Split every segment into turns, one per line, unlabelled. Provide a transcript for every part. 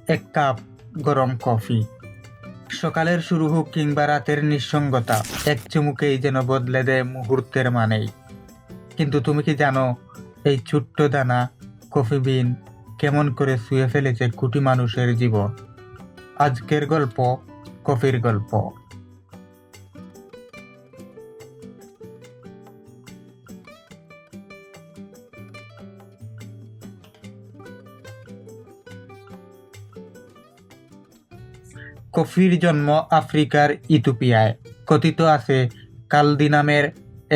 এক কাপ গরম কফি। সকালের শুরু হোক কিংবা রাতের নিঃসঙ্গতা, এক চুমুকেই যেন বদলে দেয় মুহূর্তের মানেই। কিন্তু তুমি কি জানো, এই ছোট্ট দানা কফি বিন কেমন করে ছুঁয়ে ফেলেছে কোটি মানুষের জীবন? আজকের গল্প, কফির গল্প। কফির জন্ম আফ্রিকার ইথিওপিয়ায়। কথিত আছে, কালদি নামের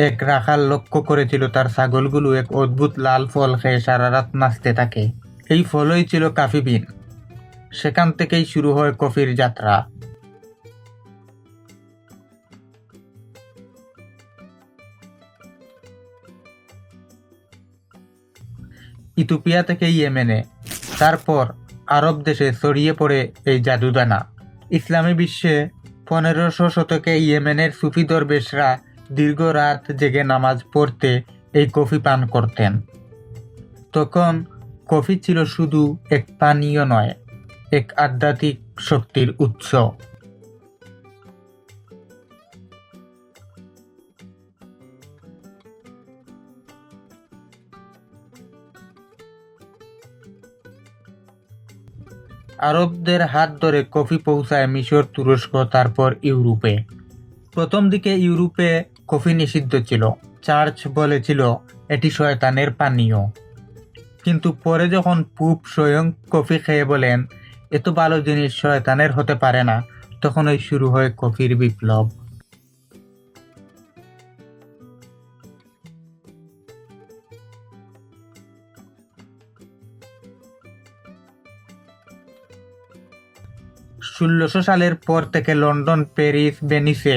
এক রাখাল লক্ষ্য করেছিল তার ছাগলগুলো এক অদ্ভুত লাল ফল খেয়ে সারা রাত নাচতে থাকে। এই ফলই ছিল কফি বিন। সেখান থেকেই শুরু হয় কফির যাত্রা। ইথিওপিয়া থেকে ইয়েমেনে, তারপর আরব দেশে ছড়িয়ে পড়ে এই জাদুদানা। ইসলামী বিশ্বে 1500 শতকে ইয়েমেনের সুফি দরবেশরা দীর্ঘ রাত জেগে নামাজ পড়তে এই কফি পান করতেন। তখন কফি ছিল শুধু এক পানীয় নয়, এক আধ্যাত্মিক শক্তির উৎস। আরবদের হাত ধরে কফি পৌঁছায় মিশর, তুরস্ক, তারপর ইউরোপে। প্রথম দিকে ইউরোপে কফি নিষিদ্ধ ছিল। চার্চ বলেছিল এটি শয়তানের পানীয়। কিন্তু পরে যখন পুপ স্বয়ং কফি খেয়ে বলেন এত ভালো জিনিস শয়তানের হতে পারে না, তখনই শুরু হয় কফির বিপ্লব। ষোলোশো সালের পর থেকে লন্ডন, প্যারিস, ভেনিসে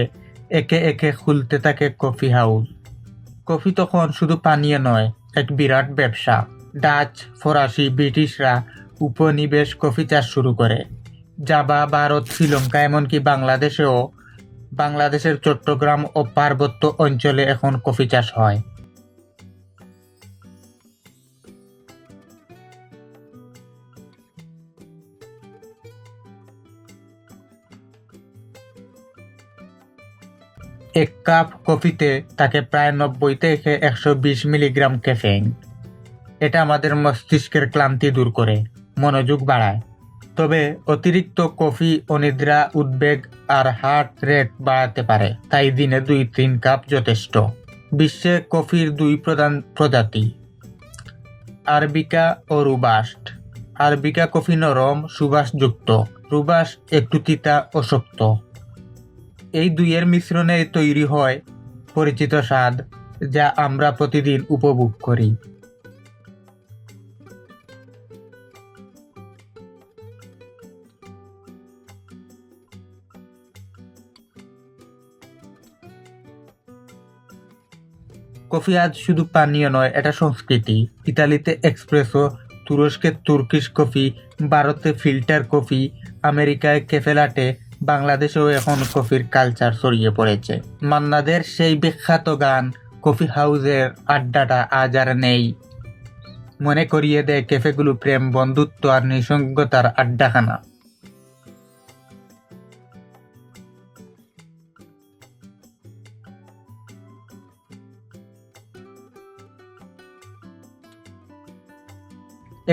একে একে খুলতে থাকে কফি হাউস। কফি তখন শুধু পানীয় নয়, এক বিরাট ব্যবসা। ডাচ, ফরাসি, ব্রিটিশরা উপনিবেশ কফি চাষ শুরু করে। জাভা, ভারত, শ্রীলঙ্কা, এমনকি বাংলাদেশের চট্টগ্রাম ও পার্বত্য অঞ্চলে এখন কফি চাষ হয়। এক কাপ কফিতে থাকে প্রায় 90 থেকে 120 মিলিগ্রাম ক্যাফেইন। এটা আমাদের মস্তিষ্কের ক্লান্তি দূর করে, মনোযোগ বাড়ায়। তবে অতিরিক্ত কফি অনিদ্রা, উদ্বেগ আর হার্ট রেট বাড়াতে পারে। তাই দিনে 2-3 কাপ যথেষ্ট। বিশ্বে কফির 2 প্রধান প্রজাতি, আরবিকা ও রুবাস্ট। আরবিকা কফি নরম, সুবাসযুক্ত। রুবাস একটু তিতা ও শক্ত। এই দুইয়ের মিশ্রণে তৈরি হয় পরিচিত স্বাদ, যা আমরা প্রতিদিন উপভোগ করি। কফি আজ শুধু পানীয় নয়, এটা সংস্কৃতি। ইতালিতে এক্সপ্রেসো, তুরস্কে তুর্কিশ কফি, ভারতে ফিল্টার কফি, আমেরিকায় ক্যাফে লাটে, বাংলাদেশেও এখন কফির কালচার ছড়িয়ে পড়েছে। মান্নাদের সেই বিখ্যাত গান কফি হাউসের আড্ডাটা আজ আর নেই। মনে করিয়ে দেয় ক্যাফেগুলো প্রেম, বন্ধুত্ব আর নিঃসঙ্গতার আড্ডাখানা।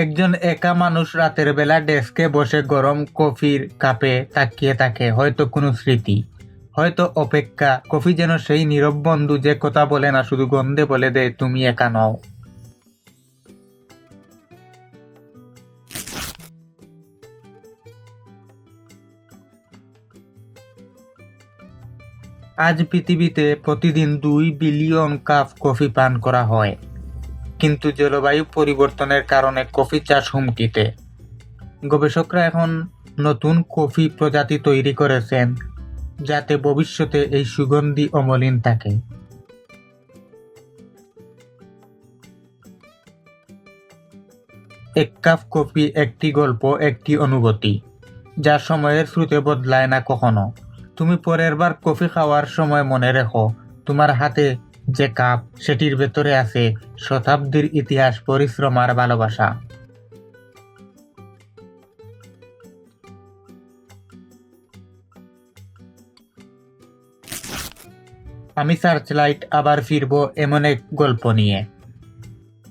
একজন একা মানুষ রাতের বেলা ডেস্কে বসে গরম কফির কাপে তাকিয়ে থাকে, হয়তো কোনো স্মৃতি, হয়তো অপেক্ষা। কফি যেন সেই নীরব বন্ধু যে কথা বলে না, শুধু গন্ধে বলে দেয় তুমি একা নও। আজ পৃথিবীতে প্রতিদিন 2 বিলিয়ন কাপ কফি পান করা হয়। কিন্তু জলবায়ু পরিবর্তনের কারণে কফি চাষ হুমকিতে। গবেষকরা এখন নতুন কফি প্রজাতি তৈরি করেছেন, যাতে ভবিষ্যতে এই সুগন্ধি অমলিন থাকে। এক কাপ কফি, একটি গল্প, একটি অনুভূতি, যা সময়ের স্রোতে বদলায় না কখনো। তুমি পরের বার কফি খাওয়ার সময় মনে রেখো, তোমার হাতে যে কাপ, সেটির ভেতরে আছে শতাব্দীর ইতিহাস, পরিশ্রম আর ভালোবাসা। আমি সার্চলাইট আবার ফিরবো এমন এক গল্প নিয়ে।